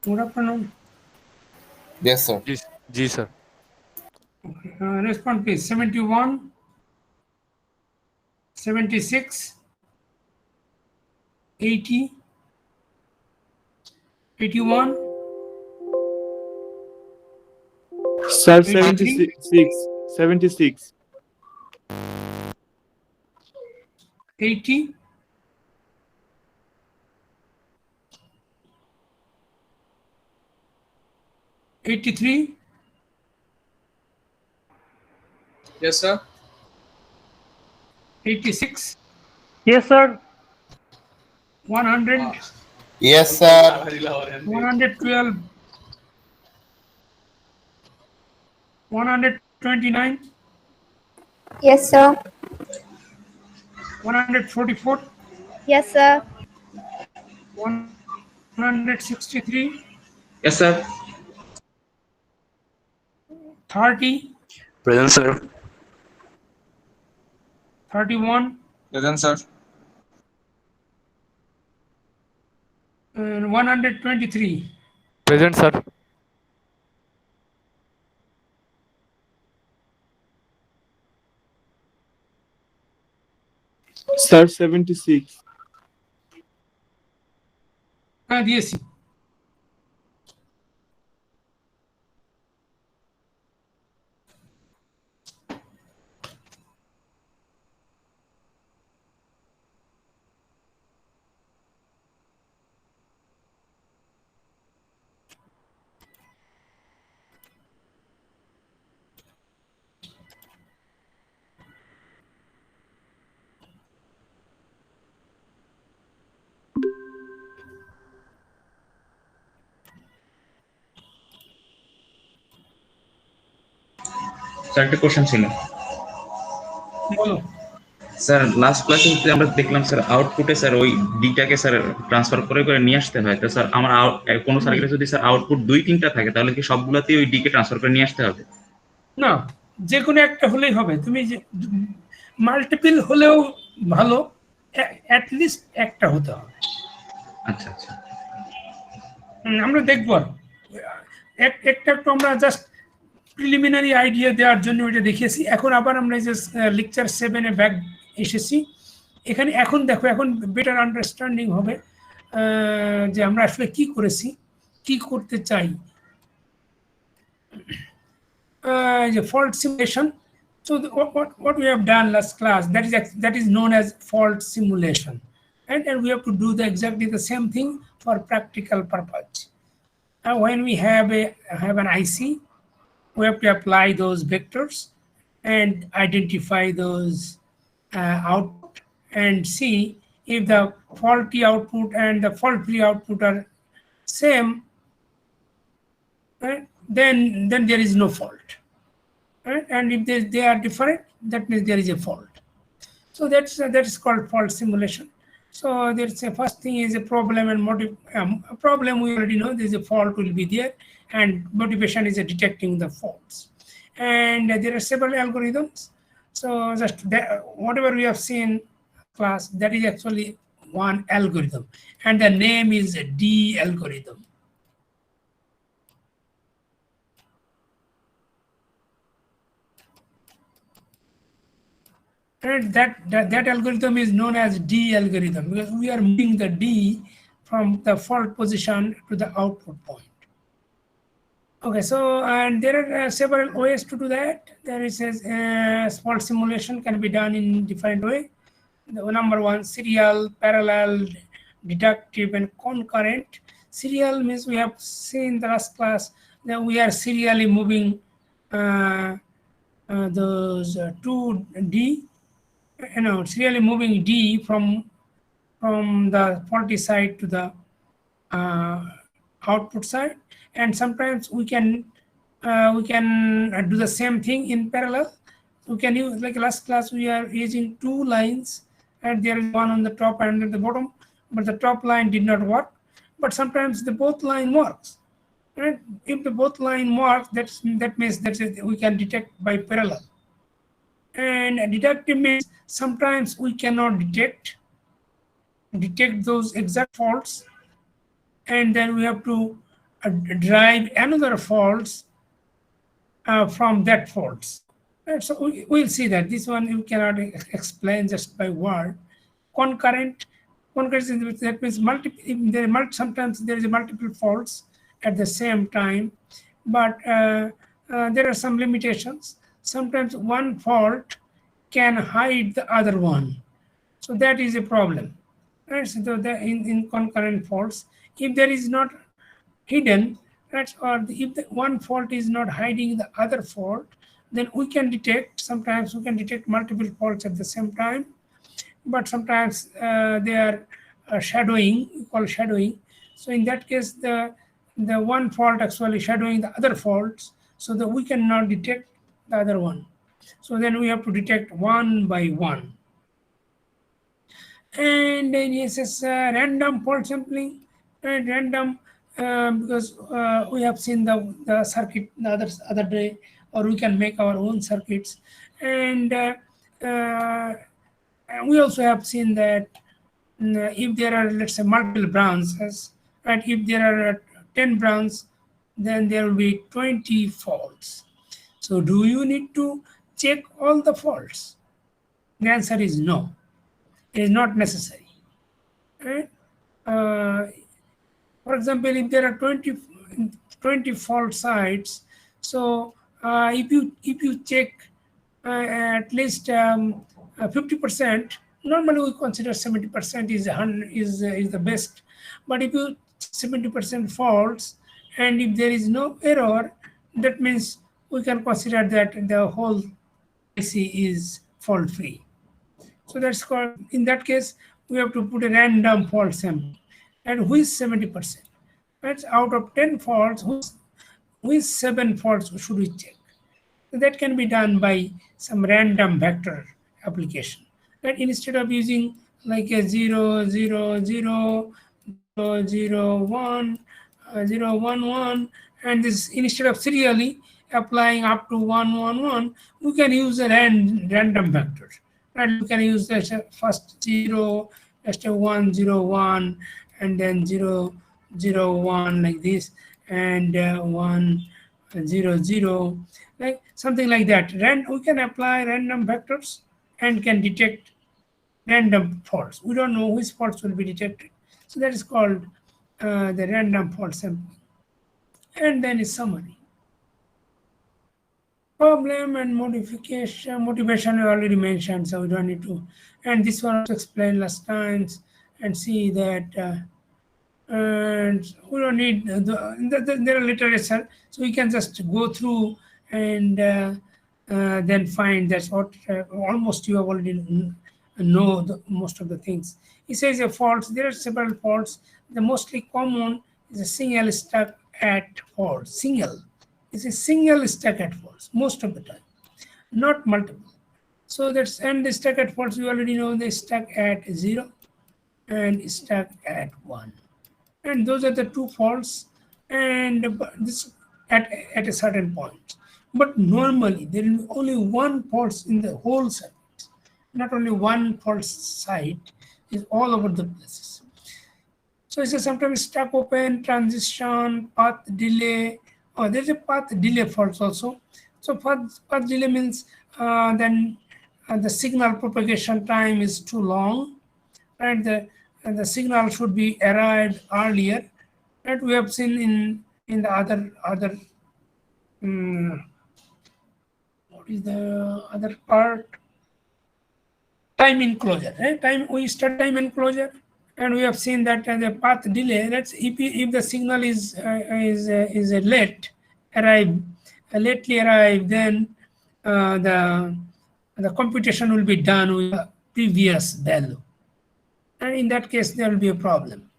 Good afternoon. Yes, sir. जी sir. Okay. Respond please. 71, 76, 80, 81, Sir, 83, 76. 76. 80, 83, Yes, sir. 86, Yes, sir. 100, Yes, sir. 112, 129, Yes, sir. 144, Yes, sir. 163, Yes, sir. 30, Present sir. 31, Present, sir. and 123. Present sir. Sir, 76. Yes. Sir একটা question ছিল বলো। Sir. Last ক্লাসে আমরা দেখলাম sir আউটপুটে sir ওই ডিটাকে sir transfer করে করে নিয়ে আসতে হয়। তো স্যার আমার কোনো সার্কিটে যদি স্যার আউটপুট 2-3টা থাকে তাহলে কি সবগুলোতেই ওই ডিকে ট্রান্সফার করে নিয়ে আসতে হবে? না, যে কোনো একটা হলেই হবে। তুমি যে মাল্টিপল হলেও ভালো, অ্যাটলিস্ট একটা হতে হবে। আচ্ছা আচ্ছা। আমরা দেখবো একটা একটু আমরা জাস্ট প্রিলিমিনারি আইডিয়া দেওয়ার জন্য ওইটা দেখিয়েছি। এখন আবার আমরা এই যে লেকচার 7-এ ব্যাক এসেছি। এখানে এখন দেখো, এখন বেটার আন্ডারস্ট্যান্ডিং হবে যে আমরা আসলে কি করেছি, কি করতে চাই। The fault simulation. So what we have done last class, that is known as fault simulation, and we have to do exactly the same thing for practical purpose. And when we have an IC, we have to apply those vectors and identify those output and see if the faulty output and the fault-free output are same, then there is no fault. Right? And if they are different, that means there is a fault. So that is called fault simulation. So there's a first thing is a problem and a problem we already know there's a fault will be there, and motivation is detecting the faults. And there are several algorithms. So just whatever we have seen class, that is actually one algorithm, and the name is D algorithm. And that algorithm is known as D algorithm because we are moving the D from the fault position to the output point. Okay, so and there are several ways to do that. There is a fault simulation can be done in different way. The number one, serial, parallel, deductive, and concurrent. Serial means we have seen the last class that we are serially moving those 2D. Serially moving D from the faulty side to the output side, and sometimes we can do the same thing in parallel. We can use, like last class we are using two lines, and there is one on the top and at the bottom, but the top line did not work. But sometimes the both line works. Right? If the both line works, that means that we can detect by parallel. And deductive means sometimes we cannot detect those exact faults, and then we have to derive another faults from that faults. Right? So we'll see that this one you cannot explain just by word. Concurrent that means multiple. Sometimes there is multiple faults at the same time, but there are some limitations. Sometimes one fault can hide the other one, so that is a problem. Right? So in concurrent faults, if there is not hidden, right, or if the one fault is not hiding the other fault, then we can detect. Sometimes we can detect multiple faults at the same time, but sometimes they are shadowing. We call shadowing. So in that case, the one fault actually shadowing the other faults, so that we cannot detect the other one. So then we have to detect one by one. And then yes, it's random fault sampling, and random because we have seen the circuit the other day, or we can make our own circuits, and we also have seen that if there are, let's say, multiple branches, and if there are 10 branches, then there will be 20 faults. So do you need to check all the faults? The answer is no. It is not necessary. Right? For example, if there are 20 fault sites, so if you check at least 50%, normally we consider 70% is the best. But if you 70% faults, and if there is no error, that means we can consider that the whole IC is fault free. So that's called, in that case, we have to put a random fault sample. And who is 70%? That's out of 10 faults, which 7 faults should we check? So that can be done by some random vector application. And instead of using like a 0, 0, 0, 0, 0, 1, 0, 1, 1, and this instead of serially applying up to 1, 1, 1, we can use a random vector. And we can use the first 0, just a 1, 0, 1, and then 0, 0, 1 like this, and 1, 0, 0, like something like that. We can apply random vectors and can detect random faults. We don't know which faults will be detected. So that is called the random fault sampling. And then is summary. Problem and motivation I already mentioned, so we don't need to. And this one was explained last times, and see that and we don't need there are literature, so we can just go through and then find that's what almost you have already know most of the things. He says a faults, there are several faults. The mostly common is a single stuck at fault. Single. It's a single stuck at faults most of the time, not multiple. So that's, and the stuck at faults, you already know they stuck at 0 and stuck at 1. And those are the two faults, and this at a certain point. But normally there is only one fault in the whole circuit, not only one fault site, is all over the places. So it's a sometimes stuck open, transition, path delay, or there's a path delay faults also. So path delay means then the signal propagation time is too long, and the signal should be arrived earlier. That we have seen in the other what is the other part? Time enclosure. Right? We start time enclosure, and we have seen that the path delay. That's if the signal is a lately arrive, then the computation will be done with the previous value, and in that case there will be a problem.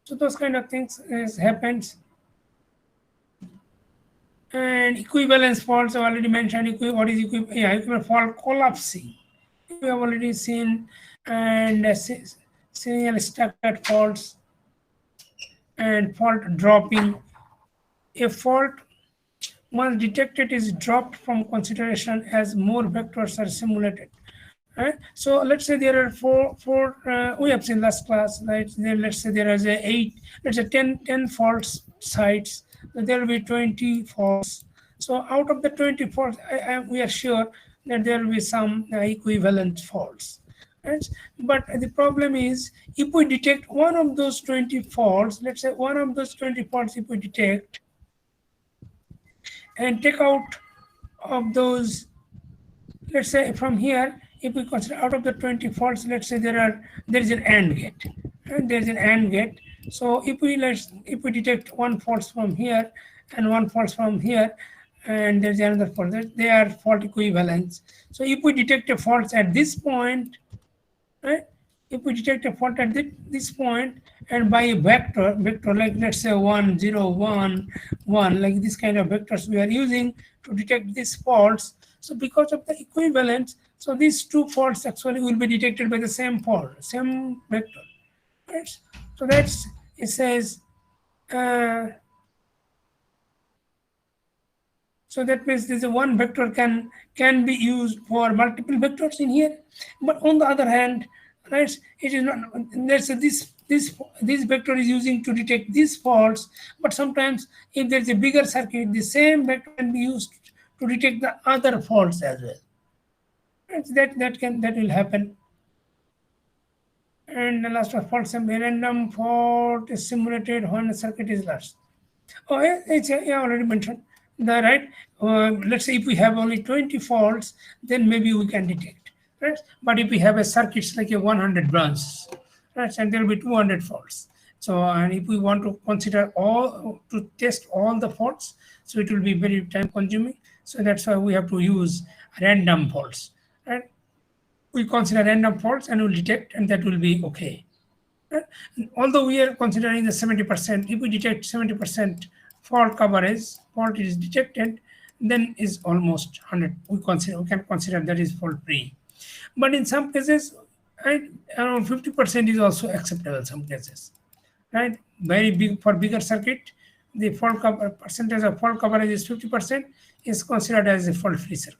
So those kind of things happens. And equivalence faults I already mentioned. What is equivalent fault? Collapsing. We have already seen, and serial staggered faults and fault dropping. A fault once detected is dropped from consideration as more vectors are simulated. Right? So let's say there are four we have seen last class, right? Then let's say there is a 10 faults sides, there will be 20 faults. So out of the 20 faults, we are sure that there will be some equivalent faults. Right? But the problem is, if we detect one of those 20 faults, let's say one of those 20 faults, if we detect and take out of those, let's say from here, if we consider out of the 20 faults, let's say there is an AND gate, and there's an AND gate. So if we detect one fault from here and one fault from here, and there's another fault, they are fault equivalents. So if we detect a fault at this point, right? If we detect a fault at this point, and by a vector like let's say 1 0 1 1, like this kind of vectors we are using to detect these faults. So because of the equivalence, so these two faults actually will be detected by the same fault, same vector. Right? So that's, it says, so that means this one vector can be used for multiple vectors in here. But on the other hand, right, it is not, let's say this vector is using to detect these faults, but sometimes if there's a bigger circuit, the same vector can be used to detect the other faults as well. Right? That will happen. And the last of fault, some random fault is simulated when a circuit is lost. Oh, yeah, I already mentioned that, right? Let's say if we have only 20 faults, then maybe we can detect, right? But if we have a circuit like a 100 branches, right, and there will be 200 faults. So, and if we want to consider to test all the faults, so it will be very time consuming. So that's why we have to use random faults, right? We consider random faults and we'll detect, and that will be okay. Although we are considering the 70%, if we detect 70% fault is detected, then is almost 100. We can consider that is fault free. But in some cases, right, around 50% is also acceptable in some cases. Right? Very big, for bigger circuit, the percentage of fault coverage is 50%, is considered as a fault free circuit.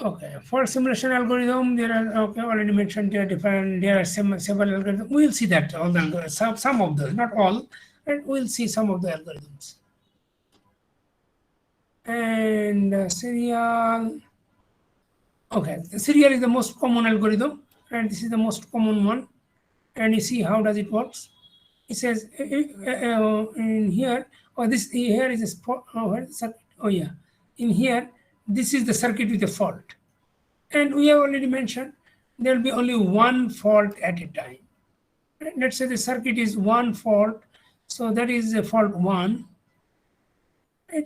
Okay, for simulation algorithm, there are, okay, already mentioned, there are several algorithms. We'll see that all the algorithms, some of those, not all, and we'll see some of the algorithms. And serial. Okay, the serial is the most common algorithm, and this is the most common one. And you see how does it works? It says in here, or this here is a spot. Oh yeah, in here, this is the circuit with a fault. And we have already mentioned there will be only one fault at a time. Let's say the circuit is one fault, so that is a fault 1.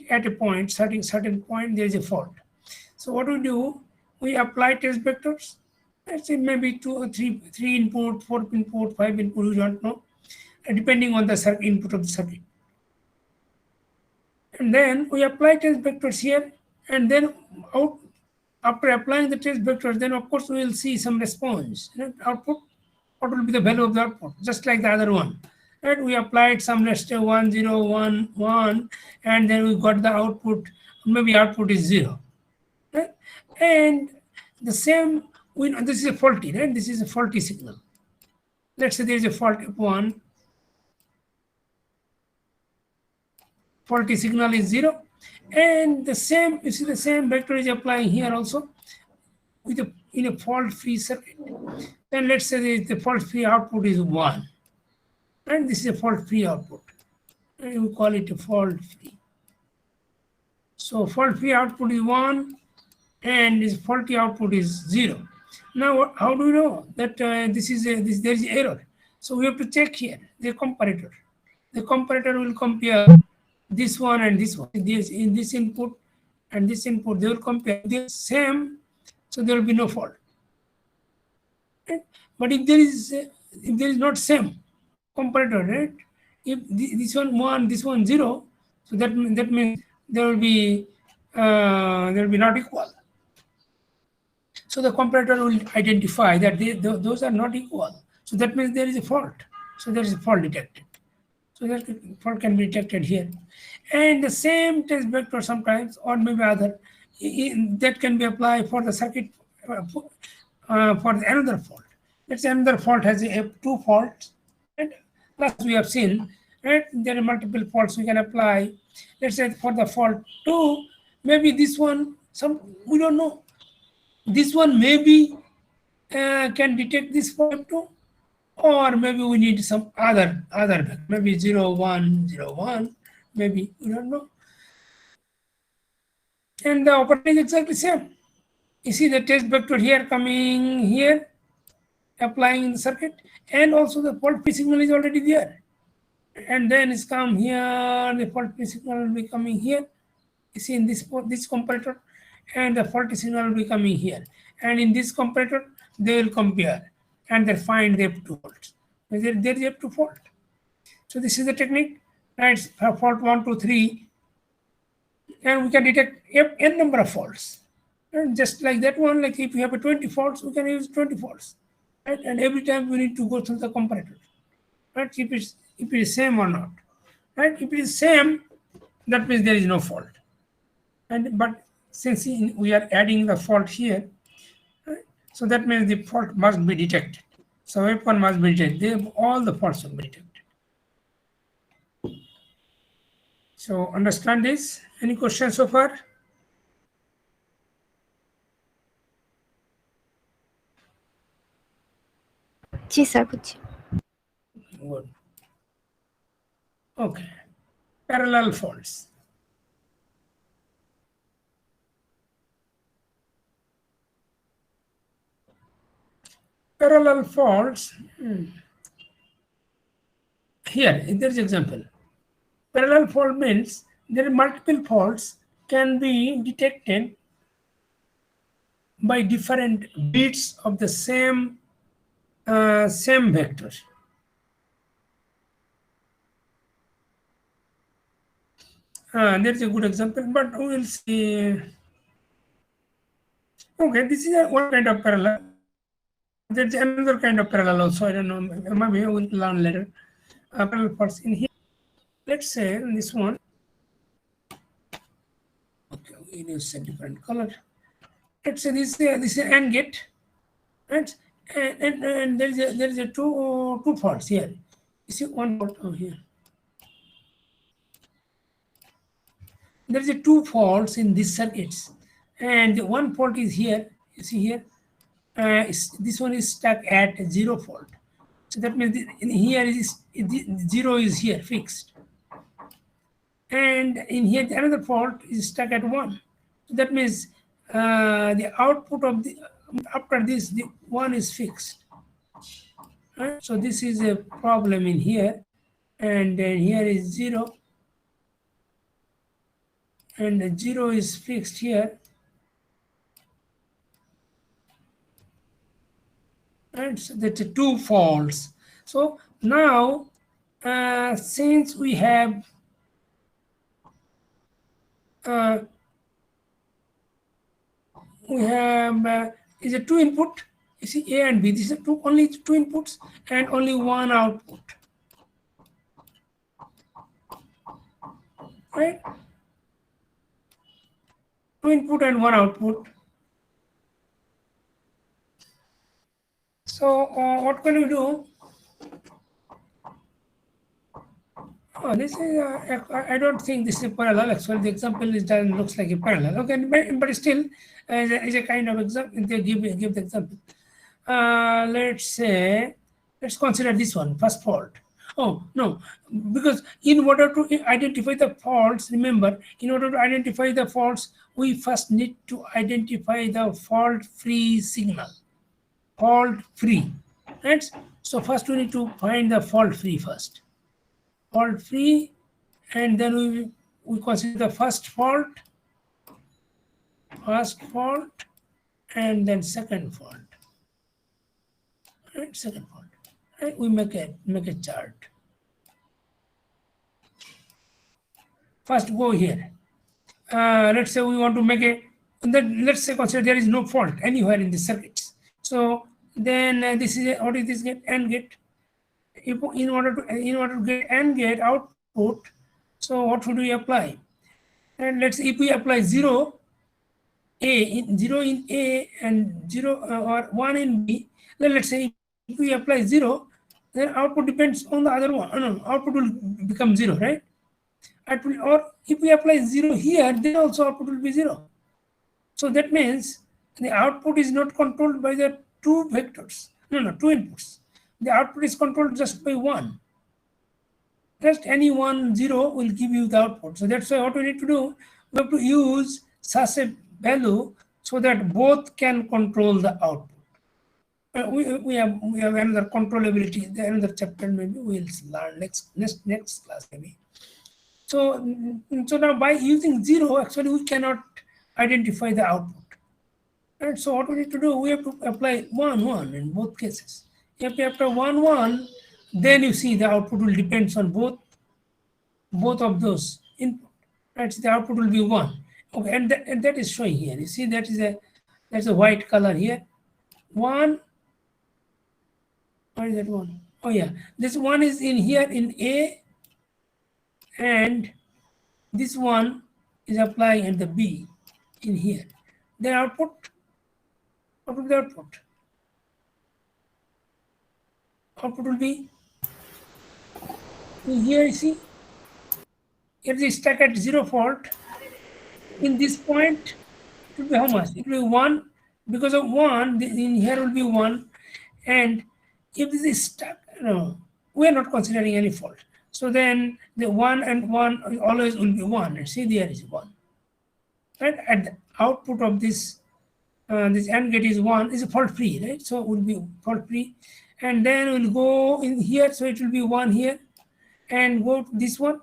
At a point, certain point, there is a fault. So what we do, we apply test vectors. Let's say maybe 2 or 3 input, 4 input, 5 input, we don't know, depending on the input of the circuit. And then we apply test vectors here, and then after applying the test vectors, then of course we will see some response. Output, what will be the value of the output, just like the other one. Right? We applied some, let's say 1 0 1 1, and then we got the output. Maybe output is 0. Right? And the same, this is a faulty, right? This is a faulty signal. Let's say there is a fault F1. Faulty signal is 0, and the same, you see the same vector is applying here also in a fault-free circuit. Then let's say the fault-free output is 1, and this is a fault-free output, and we call it a fault-free. So fault-free output is 1, and this faulty output is 0. Now, how do we know that there is error? So we have to check here the comparator. The comparator will compare this one and this one. In this input and this input, they will compare the same, so there will be no fault. Right? But if there is not same comparator, right? If this one 1, this one 0, so that means there will be not equal. So the comparator will identify that those are not equal. So that means there is a fault. So there is a fault detected. So that fault can be detected here. And the same test vector sometimes, or maybe other, that can be applied for the circuit for another fault. Let's say another fault has 2 faults. And Plus we have seen, right, there are multiple faults we can apply. Let's say for the fault 2, maybe this one, we don't know. This one maybe can detect this fault too, or maybe we need some other maybe 0 1 0 1, maybe we don't know. And the operator is exactly same. You see the test vector here coming here, applying in the circuit, and also the fault free signal is already there. And then it's come here, the fault free signal will be coming here. You see in this comparator, and the faulty signal will be coming here. And in this comparator, they will compare and they find the F2 faults. There is F2 fault. So this is the technique. Right, fault 1, 2, 3, and we can detect n number of faults. And just like that one, like if you have a 20 faults, we can use 20 faults. Right? And every time we need to go through the comparator. Right? If it is same or not. Right? If it is same, that means there is no fault. But since we are adding the fault here, right? So that means the fault must be detected. So F1 must be detected. All the faults will be detected. So understand this? Any questions so far? Ji sir पूछिए. Good. Okay. Parallel faults. Parallel faults. Here, there's example. Parallel fault means there are multiple faults can be detected by different bits of the same vector. There's a good example, but we will see. Okay, this is one kind of parallel. There's another kind of parallel also. I don't know. Maybe we'll learn later. Parallel faults in here. Let's say this one. Okay, we use a different color. Let's say this is an AND gate, right? And there is a two faults here. You see one fault over here. There is a two faults in these circuits, and one fault is here. You see here, this one is stuck at 0 fault. So that means here is 0 is here fixed, and in here another fault is stuck at 1. So that means the output of the after this the 1 is fixed. Right? So this is a problem in here, and then here is 0. And 0 is fixed here. And so that's two faults. So now, since we have is a two input. You see A and B. These are only two inputs and only one output. Right? Two input and one output. So what can we do? Oh, this is I don't think this is a parallel. Actually, the example looks like a parallel. Okay, but still, is a kind of example. They give the example. Let's say, let's consider this one first fault. Oh no, because in order to identify the faults, remember, in order to identify the faults, we first need to identify the fault-free signal. Fault-free, right? So first we need to find the fault-free first. Fault-free, and then we consider the first fault, and then second fault. Right, second fault. Right, we make a chart. First go here. Let's say we want to make let's say consider there is no fault anywhere in the circuits. So then this is what is this gate? AND gate. In order to get AND gate output, so what should we apply? And let's say if we apply 0 in A and 0 or 1 in B, then let's say if we apply 0, then output depends on the other one. No, output will become 0, right? Or if we apply 0 here, then also output will be 0. So that means the output is not controlled by the two vectors. No, two inputs. The output is controlled just by one. Just any 1, 0 will give you the output. So that's why what we need to do, we have to use such a value so that both can control the output. We have another controllability, another chapter maybe we'll learn next class maybe. So now by using 0, actually we cannot identify the output. And so what we need to do, we have to apply 1, 1 in both cases. If you apply 1, 1, then you see the output will depends on both of those input. Right? So the output will be 1. Okay, and that is showing here. You see that's a white color here. 1. What is that one? Oh yeah, this one is in here in A, and this one is applying at the B in here. The output, what will the output? Output will be in here, you see, it is stuck at 0 fault. In this point, it will be how much? It will be 1. Because of 1, in here will be 1, and if this is stuck, no, we are not considering any fault. So then the 1 and 1 always will be 1. And see, there is 1. Right? At the output of this AND gate is 1, is fault free, right? So it will be fault free. And then we'll go in here, so it will be 1 here, and go to this one.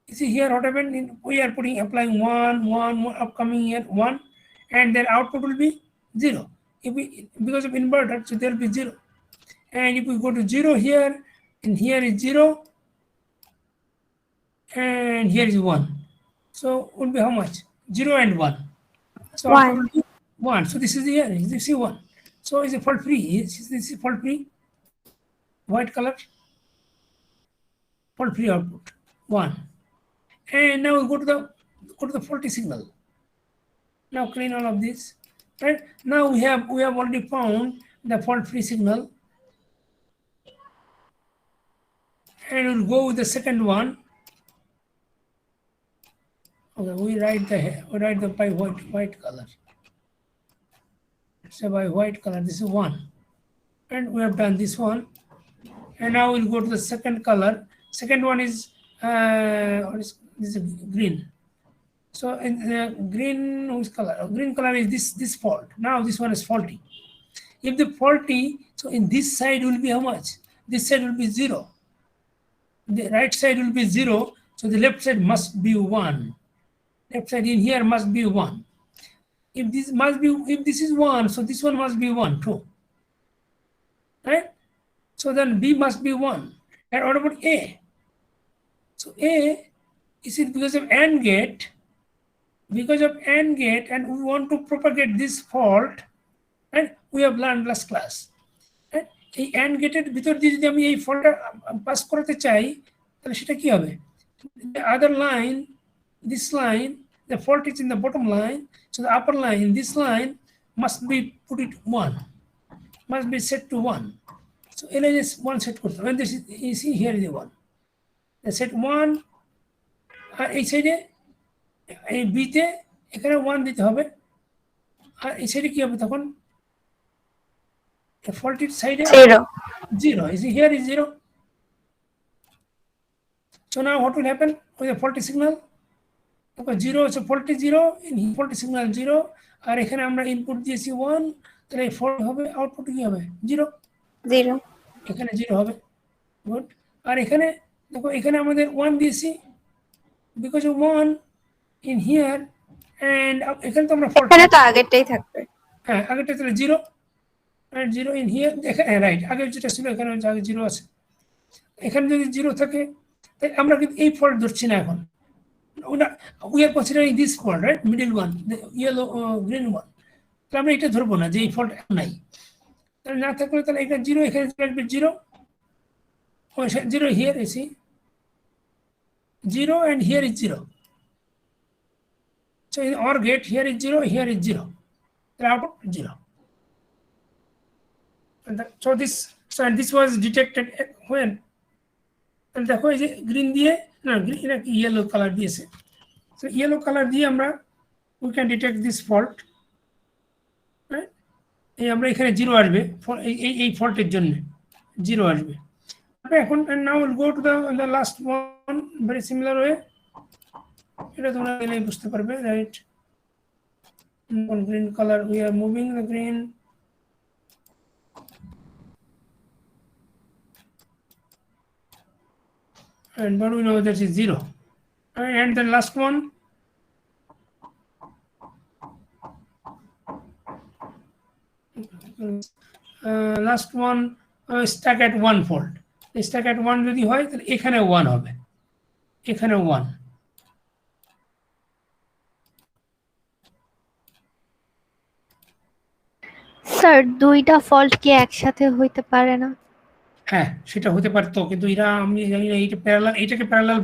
You see here what happened? We are applying 1, 1, upcoming here 1, and then output will be 0. Because of inverter, so there will be 0. And if we go to 0 here, and here is 0, and here is 1. So it will be how much? 0 and 1. So 1. will be 1. So this is here, you see 1. So is it fault free? This is fault free. White color. Fault free output. 1. And now we go to the faulty signal. Now clean all of this. Right? Now we have already found the fault free signal. And we'll go with the second one. Okay, we write the by white color. So by white color, this is 1. And we have done this one. And now we'll go to the second color. Second one is this is green. So in the green, whose color? Green color is this fault. Now this one is faulty. If the faulty, so in this side will be how much? This side will be 0. The right side will be 0, so the left side must be 1. Left side in here must be 1. If this is 1, so this one must be 1 too. Right? So then B must be 1. And what about A? So A, is it because of AND gate? Because of AND gate, and we want to propagate this fault, and we have learned last class. এই AND গেটের ভিতর দিয়ে যদি আমি এই ফল্টটা pass করাতে চাই, তাহলে সেটা কি হবে? The other line, this line, the fault is in the bottom line, so the upper line, this line must be put it 1, must be set to 1. So LHS 1 set করতে হবে. This is, you see here is the 1. The set 1, আর এই সাইডে এই বিতে এখানে 1 দিতে হবে, আর এই সাইডে কি হবে তখন? The faulted side is 0. You see here is 0. So now what will happen with the faulty signal? Because 0 is a faulty 0, in faulty signal 0, আর এখানে আমরা ইনপুট দিয়েছি 1, তাহলে এই ফল্ট হবে, আউটপুট কি হবে? 0. এখানে 0 হবে। গুড। আর এখানে দেখো এখানে আমাদের 1 দিয়েছি, because of 1 in here, and এখানে তো আমরা ফল্ট, এখানে তো আগেরটাই থাকবে। হ্যাঁ, আগেরটা তাহলে 0 and 0 in here, রাইট, আগে যেটা ছিল এখানে আগে 0 আছে। এখানে যদি 0 থাকে, তাই আমরা কিন্তু এই ফল্ট ধরছি না এখন। We are considering this fault, right? Middle one, the yellow, green one. তাহলে আমরা এটা ধরবো না যে এই ফল্ট নাই। তাহলে না থাকলে তাহলে এটা 0, এখানে থাকবে 0, 0 here, you see, 0 and here is 0. So in OR gate, here is 0, here is 0. The output 0. And so this was detected when তাহলে দেখো এই যে গ্রিন দিয়ে না গ্রিন এটা ইয়েলো কালার দিয়েছে, তো ইয়েলো কালার দিয়ে আমরা we can detect this fault. এই আমরা এখানে জিরো আসবে এই ফল্টের জন্য জিরো আসবে। এখন now will go to the last one very similar way, এটা তোমরা গেলেই বুঝতে পারবে, right? Green colour we are moving the green, and but we know that is zero. And the last one, last one stuck at one fault. Stuck at one যদি হয় তাহলে এখানে 1 হবে, এখানে 1। স্যার দুইটা ফল্ট কি একসাথে হইতে পারে না? হ্যাঁ সেটা হতে পারতো, কিন্তু এরা আমি জানি না এইটা প্যারালাল, এটাকে প্যারালাল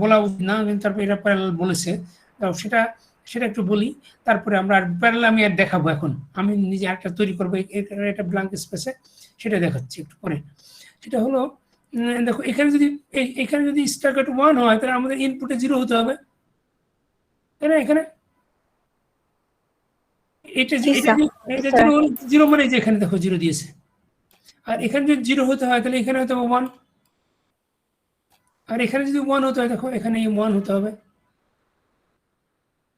বলা উচিত না, কিন্তু তারপর এরা প্যারালাল বলেছে, তো সেটা সেটা একটু বলি, তারপরে আমরা আর প্যারালাল আমি আর দেখাবো। এখন আমি নিজে একটা তৈরি করবো এটা ব্ল্যাঙ্ক স্পেসে, সেটা দেখাচ্ছি একটু পরে। সেটা হলো দেখো এখানে যদি এখানে যদি স্টাক এট 1 হয় তাহলে আমাদের ইনপুটে 0 হতে হবে, তাই না? এখানে এটা এটা 0 মানে যে এখানে দেখো 0 দিয়েছে, আর এখানে যদি 0 হতে হয় তাহলে এখানে হতে হবে 1, আর এখানে যদি 1 হতে হয় দেখো এখানে 1 হতে হবে,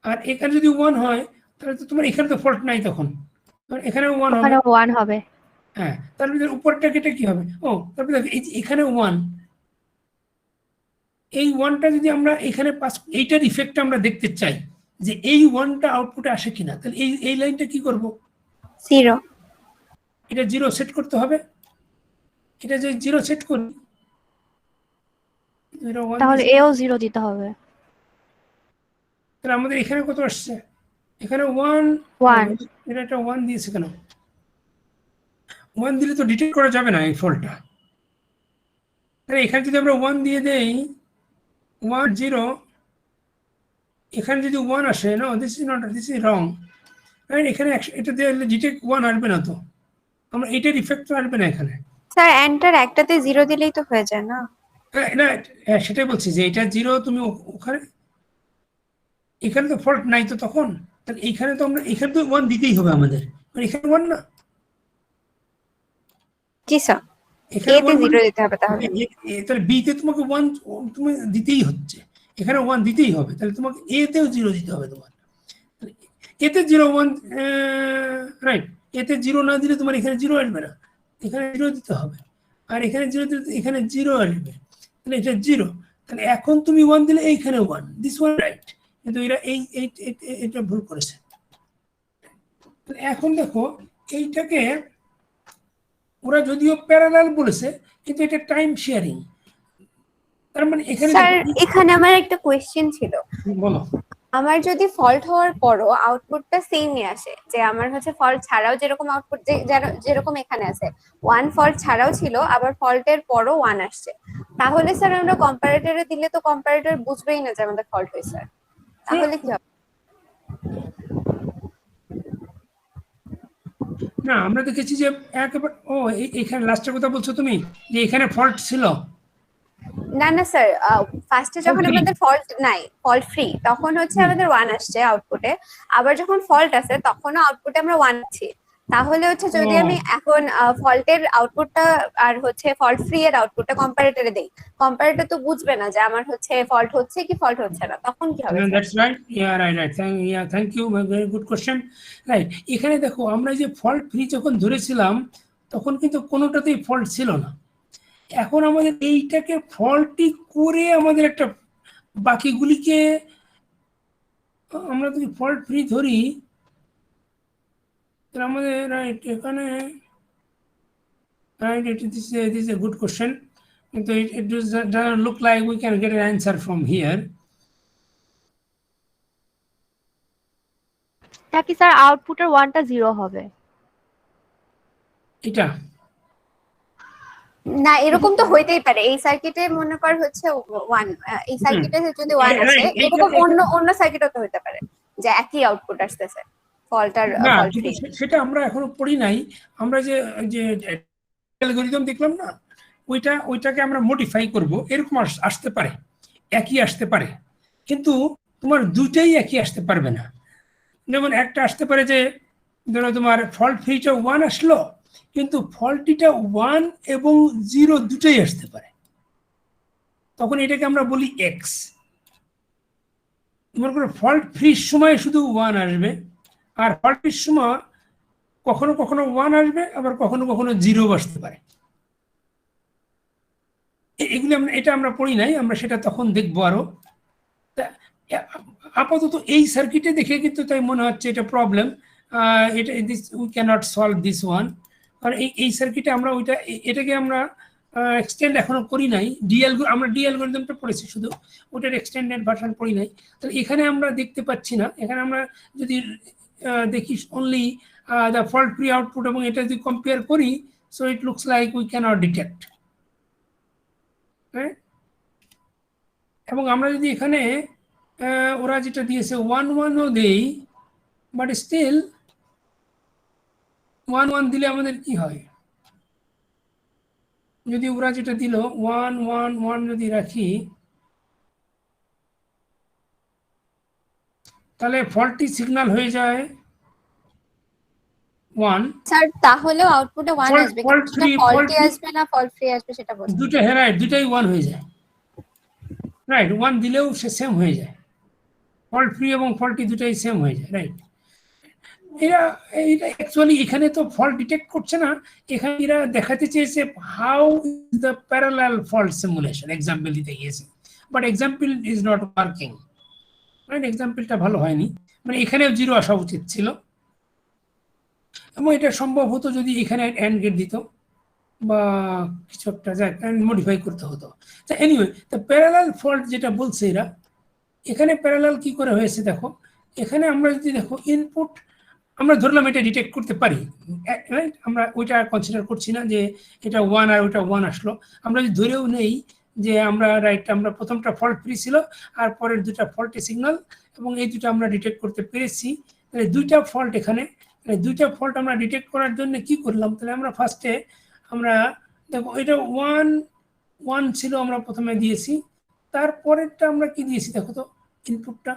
আর এখানে যদি 1 হয় তাহলে তো তোমার এখানে তো ফল্ট নাই, তখন এখানে 1 হবে, ওখানে 1 হবে। হ্যাঁ তারপরে উপরটা কেটে কি হবে, ও তারপরে দেখো এখানে 1, এই 1টা যদি আমরা এখানে পাস, এইটার ইফেক্ট আমরা দেখতে চাই যে এই 1টা আউটপুটে আসে কিনা, তাহলে এই লাইনটা কি করব, 0। এটা 0 সেট করতে হবে। এটা যদি 0 সেট করি তাহলে এও 0 দিতে হবে। তাহলে আমাদের এখানে কত আসছে, এখানে 1, এটা একটা 1 দিয়েছে কেন, 1 দিলে তো ডিটেক্ট করা যাবে না এই ফল্টটা। তাহলে এখানে যদি আমরা 1 দিয়ে দেই 1 0, এখানে যদি 1 আসে, no this is not, this is wrong, right? এখানে এটা দিয়ে ডিটেক্ট 1 আসবে না, তো আমরা এটার ইফেক্ট আসবে না এখানে। স্যার এন্টার একটাতে 0 দিলেই তো হয়ে যায় না? না সেটাই বলছি যে এটা 0, তুমি ওখানে এখানে তো ফল্ট নাই, তো তখন তাহলে এখানে তো আমরা এখানে তো 1 দিতেই হবে আমাদের, এখানে 1 না, জি স্যার, এখানে এতে 0 দিতে হবে তাহলে। তাহলে বি তে তোমাকে 1 তুমি দিতেই হচ্ছে, এখানে 1 দিতেই হবে, তাহলে তোমাকে এ তেও 0 দিতে হবে তোমার, এতে 0 1 রাইট, এতে 0 না দিলে তোমার এখানে 0 আসবে না, এখানে 0 দিতে হবে, আর এখানে 0 দিলে এখানে 0 আসবে, তাহলে এটা 0, তাহলে এখন তুমি 1 দিলে এইখানে 1, দিস ওয়ান রাইট, কিন্তু এরা এটা ভুল করেছে। এখন দেখো এইটাকে ওরা যদিও প্যারালাল বলেছে, কিন্তু এটা টাইম শেয়ারিং, তার মানে এখানে স্যার এখানে আমার একটা কোশ্চেন ছিল। বলো। আমার যদি ফল্ট হওয়ার পরও আউটপুটটা সেমই আসে, যে আমার হচ্ছে ফল্ট ছাড়াও যেরকম আউটপুট যেরকম এখানে আছে, 1 ফল্ট ছাড়াও ছিল, আবার ফল্টের পরও 1 আসছে, তাহলে স্যার আমরা কম্পারেটরে দিলে তো কম্পারেটর বুঝবেই না যে আমাদের ফল্ট হয়েছে, তাহলে কি হবে? না আমরা দেখেছি যে একেবারে এখানে লাস্টের কথা বলছো তুমি, যে এখানে ফল্ট ছিল। না না স্যার, ফার্স্টে যখন আমাদের ফল্ট নাই, ফল্ট ফ্রি, তখন হচ্ছে আমাদের 1 আসছে আউটপুটে, আবার যখন ফল্ট আছে তখনও আউটপুটে আমরা 1 পাচ্ছি, তাহলে হচ্ছে যদি আমি এখন ফল্টের আউটপুটটা আর হচ্ছে ফল্ট ফ্রি এর আউটপুটটা কম্পারেটরে দেই, কম্পারেটর তো বুঝবে না যে আমার হচ্ছে ফল্ট হচ্ছে কি ফল্ট হচ্ছে না, তখন কি হবে? That's right, right, thank you, very good question, right. এখানে দেখো আমরা যে ফল্ট ফ্রি যখন ধরেছিলাম তখন কিন্তু কোনোটাতেই ফল্ট ছিল না, এখন আমাদের এইটাকে ফল্টি করে আমাদের একটা বাকিগুলিকে আমরা যদি ফল্ট ফ্রি ধরি তাহলে আমাদের রাইট এখানে right, this is a good question, কিন্তু it doesn't look like we can get an answer from here. তা কি স্যার আউটপুটের 1টা 0 হবে? এটা না এরকম তো হইতেই পারে, এই সার্কিটে মনে কর হচ্ছে 1, এই সার্কিটে যদি 1 আসে, এরকম অন্য সার্কিটও তো হতে পারে যে একই আউটপুট আসতেছে ফল্ট আর ফল্ট ফ্রি। সেটা আমরা এখনো পড়ি নাই, আমরা যে অ্যালগরিদম দেখলাম না, ওইটাকে আমরা মডিফাই করব, এরকম আসতে পারে, একই আসতে পারে, কিন্তু তোমার দুটাই একই আসতে পারবে না। যেমন একটা আসতে পারে যে ধরো তোমার ফল্ট ফ্রিটা 1 আসলো, কিন্তু ফল্টিটা 1 এবং 0 দুটোই আসতে পারে, তখন এটাকে আমরা বলি এক্স। মনে করো ফল্ট ফ্রির সময় শুধু 1 আসবে, আর ফল্ট ফ্রির সময় কখনো কখনো 1 আসবে, আবার কখনো কখনো 0 আসতে পারে। এগুলি এটা আমরা পড়ি নাই, আমরা সেটা তখন দেখবো আরো। আপাতত এই সার্কিটে দেখে কিন্তু তাই মনে হচ্ছে এটা প্রবলেম, এটা this we cannot solve this one. কারণ এই সার্কিটে আমরা এটাকে আমরা এক্সটেন্ড এখনো করি নাই, আমরা ডি অ্যালগরিদমটা পড়েছি শুধু, ওটার এক্সটেন্ডেড ভার্সন পড়ি নাই। তাহলে এখানে আমরা দেখতে পাচ্ছি না, এখানে আমরা যদি দেখি only the fault free output এবং এটা যদি কম্পেয়ার করি, so it looks like we cannot detect. হ্যাঁ, এবং আমরা যদি এখানে ওরা যেটা দিয়েছে 1-1ও দেই, বাট স্টিল 1-1 দিলে আমাদের কি হয়, যদি ওরা যেটা দিল 1-1-1 যদি রাখি, তাহলে ফল্টি সিগন্যাল হয়ে যায় 1। স্যার তাহলেও আউটপুটে 1 Fault- আসবে, fault কিন্তু free- ফল্টি fault free- আসবে না ফল্ট ফ্রি আসবে সেটা বলছি। দুটো হ্যাঁ রাইট, দুটাই 1 হয়ে যায়, রাইট। 1 দিলেও সে সেম হয়ে যায়, ফল্ট ফ্রি এবং ফল্টি দুটাই সেম হয়ে যায়, রাইট। এরা এইটা অ্যাকচুয়ালি এখানে তো ফল্ট ডিটেক্ট করছে না, এখানে এরা দেখাতে চেয়েছে how is the parallel fault simulation, example দিতে গিয়েছে, but example is not working, right. এক্সাম্পলটা ভালো হয়নি, মানে এখানেও 0 আসা উচিত ছিল, এবং এটা সম্ভব হতো যদি এখানে অ্যান্ড গেট দিত বা কিছু একটা মডিফাই করতে হতো। তা এনিওয়ে, তো প্যারালাল ফল্ট যেটা বলছে এরা, এখানে প্যারালাল কি করে হয়েছে দেখো, এখানে আমরা যদি দেখো ইনপুট আমরা ধরলাম এটা ডিটেক্ট করতে পারি, রাইট। আমরা ওইটা কনসিডার করছি না যে এটা 1 আর ওইটা 1 আসলো, আমরা যদি ধরেও নেই যে আমরা রাইট, আমরা প্রথমটা ফল্ট ফ্রি ছিল আর পরের দুটা ফল্টি সিগন্যাল, এবং এই দুটো আমরা ডিটেক্ট করতে পেরেছি, তাহলে দুইটা ফল্ট এখানে, দুইটা ফল্ট আমরা ডিটেক্ট করার জন্য কি করলাম, তাহলে আমরা ফার্স্টে আমরা দেখো এটা 1-1 ছিল, আমরা প্রথমে দিয়েছি, তারপরেরটা আমরা কি দিয়েছি দেখো তো ইনপুটটা,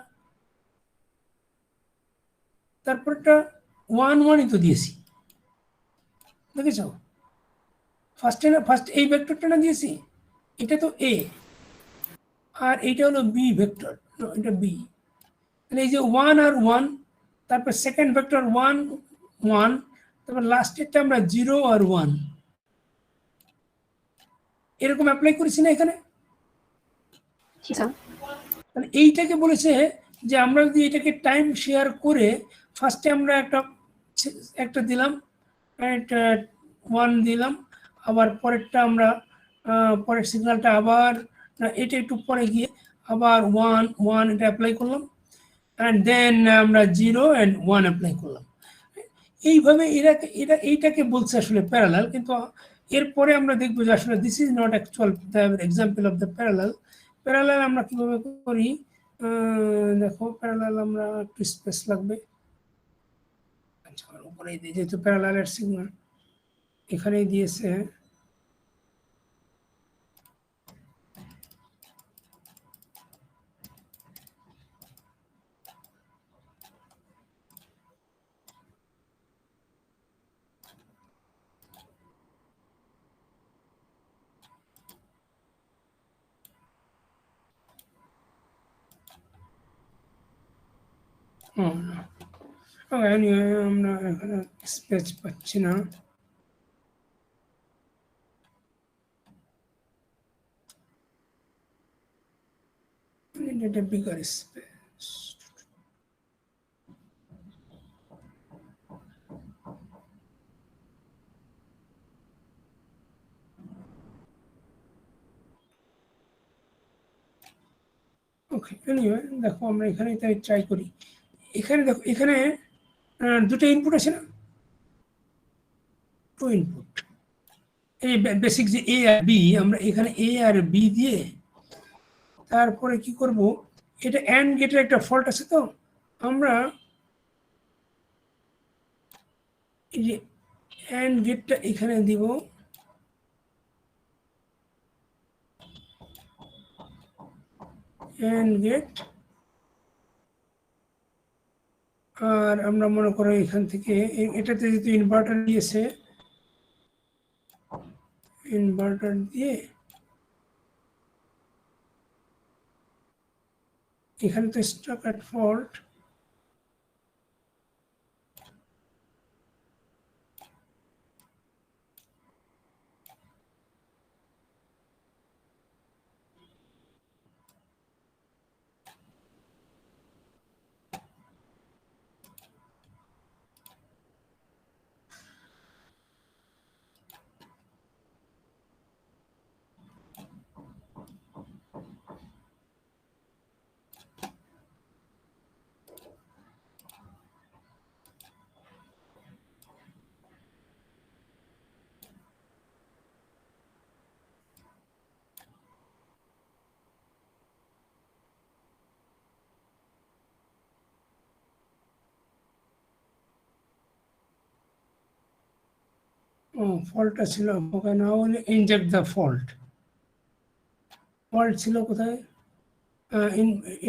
তারপরটা 1-1ই তো দিয়েছি, দেখেছ? ফার্স্ট এই ভেক্টরটা না দিয়েছি, এটা তো এ, আর এইটা হলো বি ভেক্টর, এটা বি, তাহলে এই যে 1 আর 1, তারপর সেকেন্ড ভেক্টর 1-1, তারপর লাস্টেরটা আমরা 0 আর 1 এরকম অ্যাপ্লাই করেছি না এখানে। তাহলে এইটাকে বলেছে যে আমরা যদি এটাকে টাইম শেয়ার করে ফার্স্টে আমরা একটা দিলাম, 1 দিলাম, আবার পরেরটা আমরা পরের সিগন্যালটা আবার এটা একটু পরে গিয়ে আবার 1-1 এটা অ্যাপ্লাই করলাম, অ্যান্ড দেন আমরা 0 and 1 অ্যাপ্লাই করলাম। এইভাবে এইটাকে বলছে আসলে প্যারালাল, কিন্তু এরপরে আমরা দেখবো যে আসলে this is not actual example of the parallel আমরা কিভাবে করি। দেখো প্যারালাল আমরা একটু স্পেস লাগবে, আচ্ছা উপরে যেহেতু প্যারালালের সিগন্যাল এখানেই দিয়েছে, আমরা এখানে স্পেস পাচ্ছি না, এটা বিগার স্পেস। ওকে, এনিওয়ে দেখো আমরা এখানে তাই ট্রাই করি, এখানে দেখো এখানে দুটো ইনপুট আছে না, 2 ইনপুট, এই বেসিক যে এ আর বি, আমরা এখানে এ আর বি দিয়ে তারপরে কি করব, এটা অ্যান্ড গেটের একটা ফল্ট আছে, তো আমরা এই যে অ্যান্ড গেটটা এখানে দিব, এন্ড গেট, আর আমরা মনে করো এখান থেকে এটাতে যেহেতু ইনভার্টার দিয়েছে, ইনভার্টার দিয়ে এখানে তো স্টক অ্যাট ফল্ট, ফল্টটা ছিল ওখানে, না হলে ইনজেক্ট দ্য ফল্ট, ফল্ট ছিল কোথায়,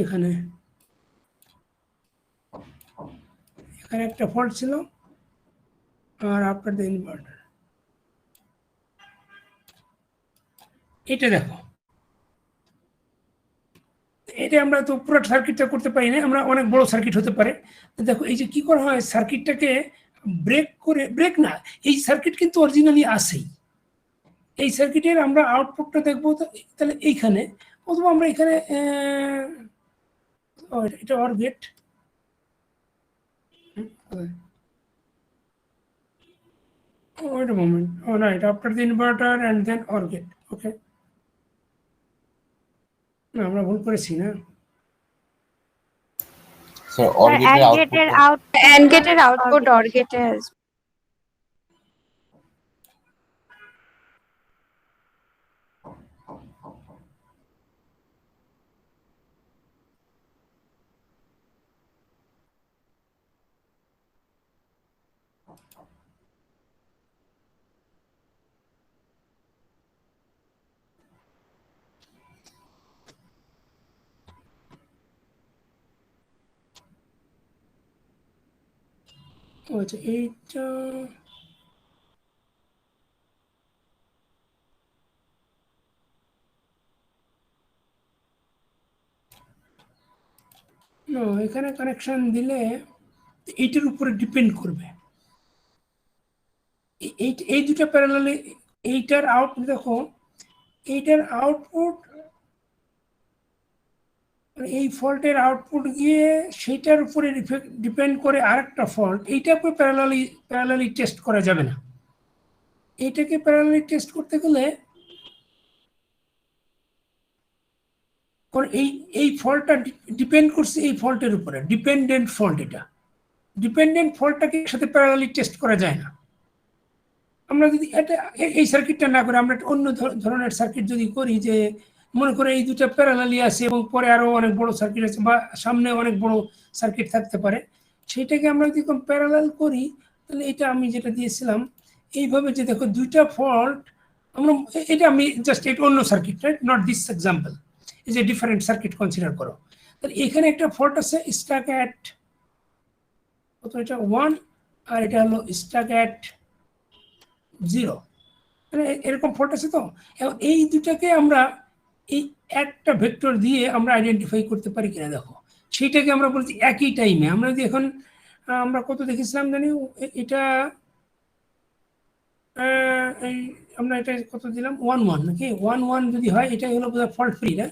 এখানে এখানে একটা ফল্ট ছিল, আর আফটার দ্য ইনভার্টার এটা দেখো, এটা আমরা তো পুরো সার্কিটটা করতে পারি না, আমরা অনেক বড় সার্কিট হতে পারে। দেখো এই যে কি করা হয়, সার্কিটটাকে ব্রেক করে, ব্রেক না, এই সার্কিট কিন্তু অরিজিনালি আসেই, এই সার্কিটের আমরা আউটপুটটা দেখবো তাহলে এইখানে, অথবা আমরা এখানে এটা or gate, wait a moment, all right, after the inverter and then OR gate, okay, না আমরা ভুল করেছি না, স্যার অর গেটের and আউটপুট গেটের আউট এন্ড গেটের আউটপুট অর গেটে আসবে। আচ্ছা এইটা না, এখানে কানেকশন দিলে এইটার উপরে ডিপেন্ড করবে, এই দুটো প্যারালালে, এইটার আউটপুট দেখো, এইটার আউটপুট এই ফল্টের আউটপুট গিয়ে সেইটার উপরে ডিপেন্ড করে আরেকটা ফল্ট, এইটাকে প্যারালালি টেস্ট করা যাবে না, এইটাকে প্যারালালি টেস্ট করতে গেলে এই ফল্টটা ডিপেন্ড করছে এই ফল্টের উপরে, ডিপেন্ডেন্ট ফল্ট, এটা ডিপেন্ডেন্ট ফল্টটাকে একসাথে প্যারালালি টেস্ট করা যায় না। আমরা যদি এটা এই সার্কিটটা না করে আমরা অন্য ধরনের সার্কিট যদি করি, যে মনে করে এই দুটো প্যারালালি আছে এবং পরে আরো অনেক বড় সার্কিট আছে বা সামনে অনেক বড় সার্কিট থাকতে পারে, সেটাকে আমরা যদি প্যারালাল করি, তাহলে এটা আমি যেটা দিয়েছিলাম এইভাবে, যে দেখো দুইটা ফল্ট, আমরা এটা আমি জাস্ট এটা অন্য circuit, right, not this example, এই যে ডিফারেন্ট সার্কিট কনসিডার করো, তাহলে এখানে একটা ফল্ট আছে স্টাক অ্যাট কত, এটা 1, আর এটা হলো স্টাক অ্যাট 0, মানে এরকম ফল্ট আছে। তো এই দুটাকে আমরা এই একটা ভেক্টর দিয়ে আমরা আইডেন্টিফাই করতে পারি কিনা দেখো, সেইটাকে আমরা বলছি একই টাইমে, আমরা যদি এখন আমরা কত দেখেছিলাম জানি, এটা এই আমরা এটা কত দিলাম 1 নাকি 1 যদি হয়, এটাই হলো বোধহয় ফল্ট ফ্রি, না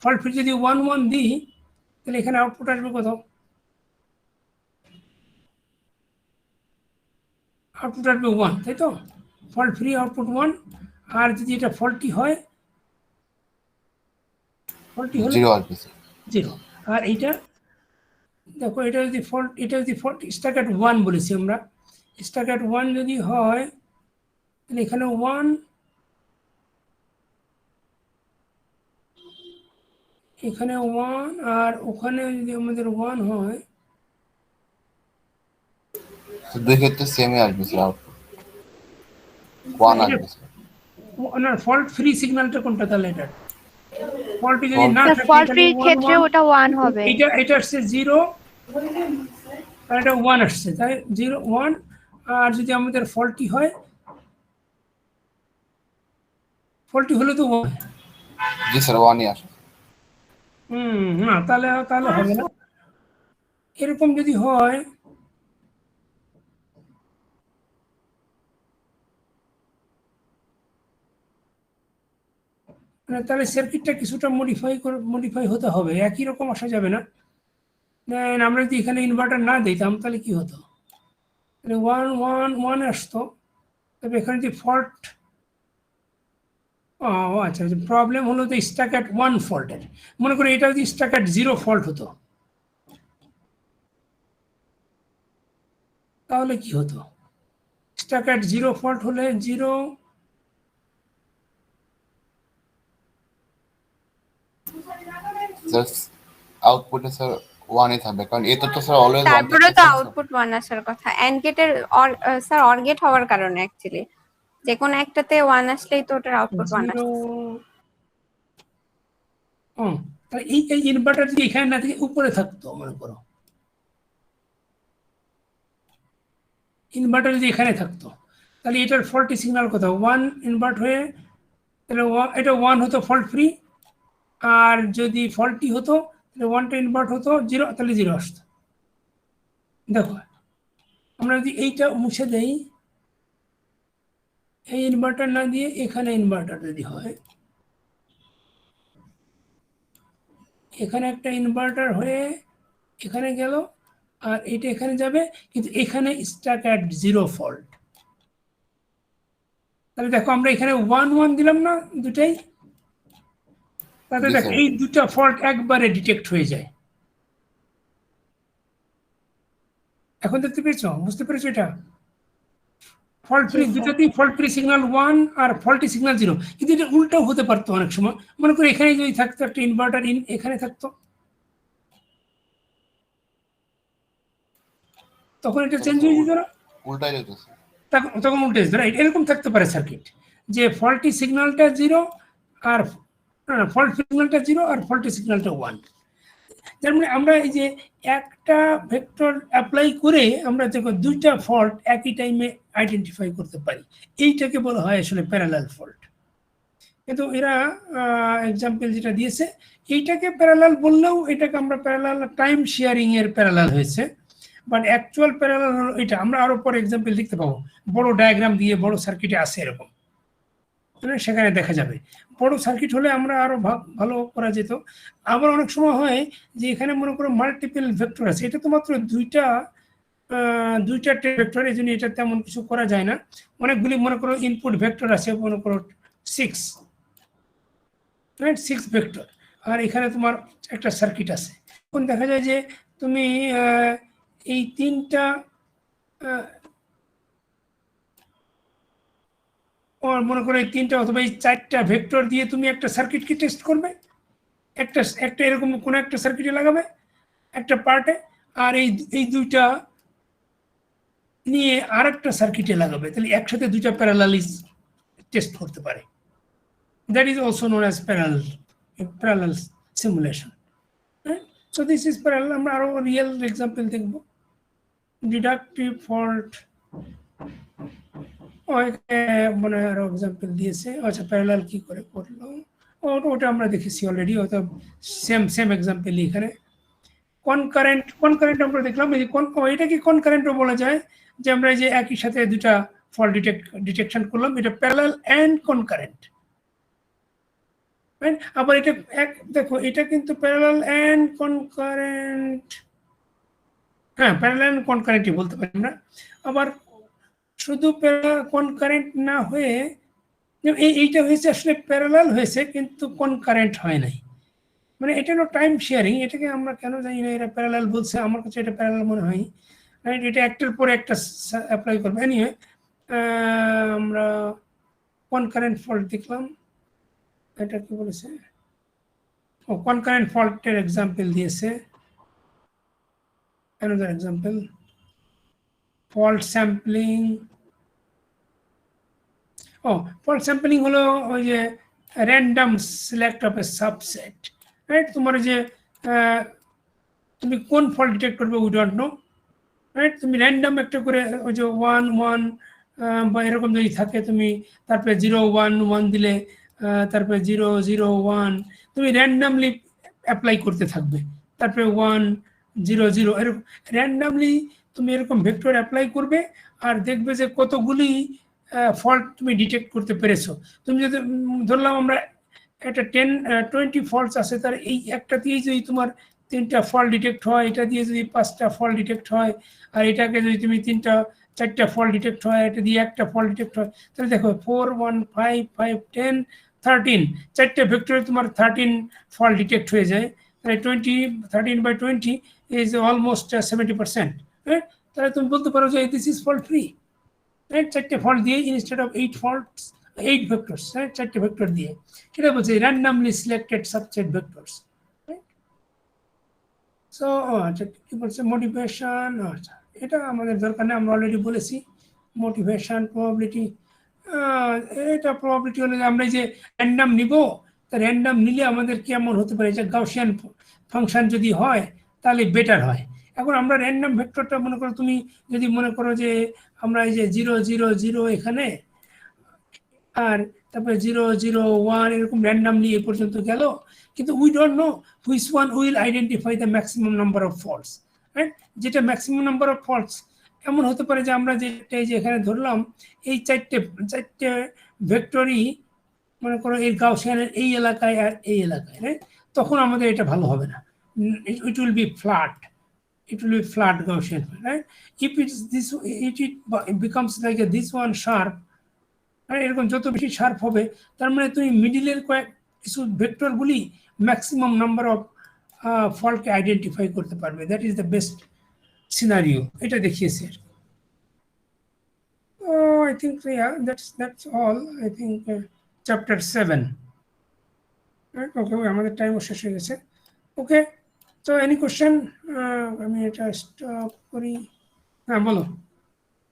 ফল্ট ফ্রি যদি 1 দিই, তাহলে এখানে আউটপুট আসবে কত, আউটপুট আসবে 1, তাই তো, ফল্ট ফ্রি আউটপুট 1, আর যদি এটা ফল্টি হয়, ফল্টি হলে 0 আসবে স্যার। 0, আর এইটা দেখো, এটা যদি ফল্ট স্টাক অ্যাট 1 বলেছি আমরা, স্টাক অ্যাট 1 যদি হয়, তাহলে এখানে 1, এখানে 1, আর ওখানে যদি আমাদের 1 হয়, দুই ক্ষেত্রে সেমই আসবে স্যার, আউটপুট 1 আসবে স্যার। না ফল্ট ফ্রি সিগন্যালটা কোনটা তাহলে, এটা ফল্ট যদি Fault- না স্যার থাকে ফল্ট তাহলে ফ্রি 1 ক্ষেত্রে 1 ওটা 1 হবে। এটা আসছে 0 আর এটা 1 আসছে, তাই 0 1। আর যদি আমাদের ফল্টি হয়, ফল্টি হলে তো 1। জি স্যার 1-ই আসে। না, তাহলে তাহলে হবে না। এরকম যদি হয়, তাহলে সার্কিটটা কিছুটা মডিফাই হতে হবে, একই রকম আসা যাবে না। আমরা যদি এখানে ইনভার্টার না দিতাম তাহলে কি হতো, তাহলে 1 1 1 আসতো। তবে এখানে যে ফল্ট, ও আচ্ছা, প্রবলেম হলো তো স্টাক অ্যাট 1 ফল্টের। মনে করি এটা যদি স্টাক অ্যাট 0 ফল্ট হতো, তাহলে কি হতো? স্টাক অ্যাট 0 ফল্ট হলে 0, স্যার আউটপুটে স্যার 1-ই থাকবে, কারণ এতে তো স্যার অলওয়েজ 1 তারপরে তো থাকতেছে না স্যার। আউটপুট 1 আসার কথা এন্ড গেটের, স্যার অর গেট হওয়ার কারণে অ্যাকচুয়ালি যে কোনো একটাতে 1 আসলেই তো ওটার আউটপুট 1 0। আসছে। তাহলে এই ইনভার্টার যদি এখানে না থেকে উপরে থাকতো, মনে করো ইনভার্টার যদি এখানে থাকতো, তাহলে এটার ফল্টি সিগন্যাল কোথাও 1 ইনভার্ট হয়ে, তাহলে এটা 1 হতো ফল্ট ফ্রি। আর যদি ফল্টি হতো তাহলে 1টা ইনভার্ট হতো 0, তাহলে 0 আসতো। দেখো, আমরা যদি এইটা মুছে দেই, এই ইনভার্টার না দিয়ে এখানে ইনভার্টার যদি হয়, এখানে একটা ইনভার্টার হয়ে এখানে গেল, আর এটা এখানে যাবে, কিন্তু এখানে স্টাক অ্যাট 0 ফল্ট। তাহলে দেখো আমরা এখানে 1 1 দিলাম না দুটাই, তাহলে জি দেখো স্যার। এই দুটা ফল্ট একবারে ডিটেক্ট হয়ে যায়। এখন দেখতে পেরেছো, বুঝতে পেরেছো? এটা ফল্ট ফ্রি, দুটাতেই ফল্ট ফ্রি সিগন্যাল 1 আর ফল্টি সিগন্যাল 0। কিন্তু এটা উল্টাও হতে পারতো অনেক সময়। মনে করি এখানে যদি থাকতো একটা ইনভার্টার এখানে থাকতো, তখন এটা তাহলে চেঞ্জ স্যার হয়ে যেত না? উল্টাই যেত স্যার। তখন উল্টে যেত, রাইট? এরকম থাকতে পারে সার্কিট, যে ফল্টি সিগন্যালটা 0 আর ফল্ট সিগন্যালটা 0 আর ফল্টি সিগন্যালটা 1। তার মানে আমরা এই যে একটা ভেক্টর অ্যাপ্লাই করে আমরা দেখো দুইটা ফল্ট একই টাইমে আইডেন্টিফাই করতে পারি, এইটাকে বলা হয় আসলে প্যারালাল ফল্ট। কিন্তু এরা এক্সাম্পল যেটা দিয়েছে, এইটাকে প্যারালাল বললেও এটাকে আমরা প্যারালাল টাইম শেয়ারিং এর প্যারালাল হয়েছে, বাট অ্যাকচুয়াল প্যারালাল হলো এটা। আমরা আরো পরে এক্সাম্পল দেখতে পাবো, বড় ডায়াগ্রাম দিয়ে বড় সার্কিটে আসে এরকম, সেখানে দেখা যাবে। বড় সার্কিট হলে আমরা আরো ভালো করা যেত। আবার অনেক সময় হয় যে এখানে মনে করো মাল্টিপল ভেক্টর আছে, এটা তো মাত্র দুইটা ভেক্টর, এই জন্য এটা তেমন কিছু করা যায় না। অনেকগুলি মনে করো ইনপুট ভেক্টর আছে, মনে করো 6, রাইট? 6 ভেক্টর। আর এখানে তোমার একটা সার্কিট আছে। এখন দেখা যায় যে তুমি এই তিনটা মনে করো এই তিনটা অথবা এই 4টা ভেক্টর দিয়ে তুমি একটা সার্কিটকে টেস্ট করবে, একটা একটা এরকম কোনো একটা সার্কিটে লাগাবে একটা পার্টে, আর এই দুইটা নিয়ে আরেকটা সার্কিটে লাগাবে, তাহলে একসাথে দুইটা প্যারালালিস টেস্ট করতে পারে। That is also known as parallel simulation. So this is parallel. আমরা আরো রিয়েল এক্সাম্পল দেখবো। ডিডাকটিভ ফল্ট, মনে হয় আরো এক্সাম্পল দিয়েছে। আচ্ছা, প্যারালাল কি করে করলো, ওটা আমরা দেখেছি অলরেডি, হয়তো সেম এক্সাম্পল এখানে। কনকারেন্ট আমরা দেখলাম, এই যে এটাকে কনকারেন্টও বলা যায়, যে আমরা এই যে একই সাথে দুটা ফল্ট ডিটেকশন করলাম, এটা প্যারালাল অ্যান্ড কনকারেন্ট। আবার এটা দেখো, এটা কিন্তু প্যারালাল অ্যান্ড কনকারেন্ট, হ্যাঁ প্যারালাল অ্যান্ড কনকারেন্টই বলতে পারি আমরা। আবার শুধু কনকারেন্ট না হয়ে এইটা হয়েছে আসলে প্যারালাল হয়েছে, কিন্তু কনকারেন্ট হয় নাই। মানে এটা হলো টাইম শেয়ারিং। এটাকে আমরা কেন জানি না এটা প্যারালাল বলছে, আমার কাছে এটা প্যারালাল মনে হয়, রাইট? এটা একটার পরে একটা অ্যাপ্লাই করবে। এনিওয়ে, আমরা কনকারেন্ট ফল্ট দেখলাম, এটা কি বলেছে, ও কনকারেন্ট ফল্টের এক্সাম্পল দিয়েছে। Another example, fault sampling. Fault sampling হলো ওই যে random select of a subset, right? তোমার যে তুমি কোন ফল্ট ডিটেক্ট করবে উই ডোন্ট নো, রাইট? তুমি র্যান্ডম একটা করে ওই যে 1 1 বা এরকম যদি থাকে, তুমি তারপরে 0 1 1 দিলে, তারপরে 0 0 1, তুমি র্যান্ডামলি অ্যাপ্লাই করতে থাকবে, তারপরে 1 0 0 এরকম র্যান্ডামলি তুমি এরকম ভেক্টর অ্যাপ্লাই করবে, আর দেখবে যে কতগুলি ফল্ট তুমি ডিটেক্ট করতে পেরেছো। তুমি যদি ধরলাম আমরা একটা 20 ফল্টস আছে, তার এই একটাতেই যদি তোমার 3টা ফল্ট ডিটেক্ট হয়, এটা দিয়ে যদি 5টা ফল্ট ডিটেক্ট হয়, আর এটাকে যদি তুমি 4টা ফল্ট ডিটেক্ট হয়, এটা দিয়ে একটা ফল্ট ডিটেক্ট হয়, তাহলে দেখো 4 1 5 5 10 13, 4টে ভেক্টরে তোমার 13 ফল্ট ডিটেক্ট হয়ে যায়। তাহলে 13/20 ইজ অলমোস্ট 70%, হ্যাঁ? তাহলে তুমি বলতে পারো যে this is fault free, right? 4টে ফল্ট দিয়ে instead of 8 faults 8 vectors, right? 4টে ভেক্টর দিয়ে, সেটা বলছে randomly selected subset vectors. So কি বলছে মোটিভেশন, এটা আমাদের দরকার নেই, আমরা অলরেডি বলেছি। মোটিভেশন প্রবাবিলিটি, এটা প্রবাবিলিটি হলে আমরা যে র্যান্ডাম নিব, তা র্যান্ডাম নিলে আমাদের কেমন হতে পারে, যে গাউসিয়ান ফাংশন যদি হয় তাহলে বেটার হয়। এখন আমরা র্যান্ডাম ভেক্টরটা মনে করো, তুমি যদি মনে করো যে আমরা এই যে 0 0 0 এখানে, আর তারপরে 0 0 1 এরকম র্যান্ডামলি এ পর্যন্ত গেল, কিন্তু we don't know which one will identify the maximum number of faults, right? যেটা ম্যাক্সিমাম নাম্বার অফ ফল্টস, এমন হতে পারে যে আমরা যে এখানে ধরলাম এই চারটে ভেক্টরই মনে করো এই গাউসিয়ানের এই এলাকায় আর এই এলাকায়, রাইট? তখন আমাদের এটা ভালো হবে না, it will be flat, it will be flat Gaussian, right? If it's this, it becomes like this one sharp, আর এরকম যত বেশি শার্প হবে, তার মানে তুমি মিডিলের কিছু ভেক্টরগুলি ম্যাক্সিমাম নাম্বার অফ ফল্টকে আইডেন্টিফাই করতে পারবে। That is the best scenario, এটা দেখিয়েছে। I think that's all, I think chapter 7। ওকে, আমাদের টাইমও শেষ হয়ে গেছে। ওকে, তো এনি কোশ্চেন? আমি এটা স্টপ করি। হ্যাঁ, বলো।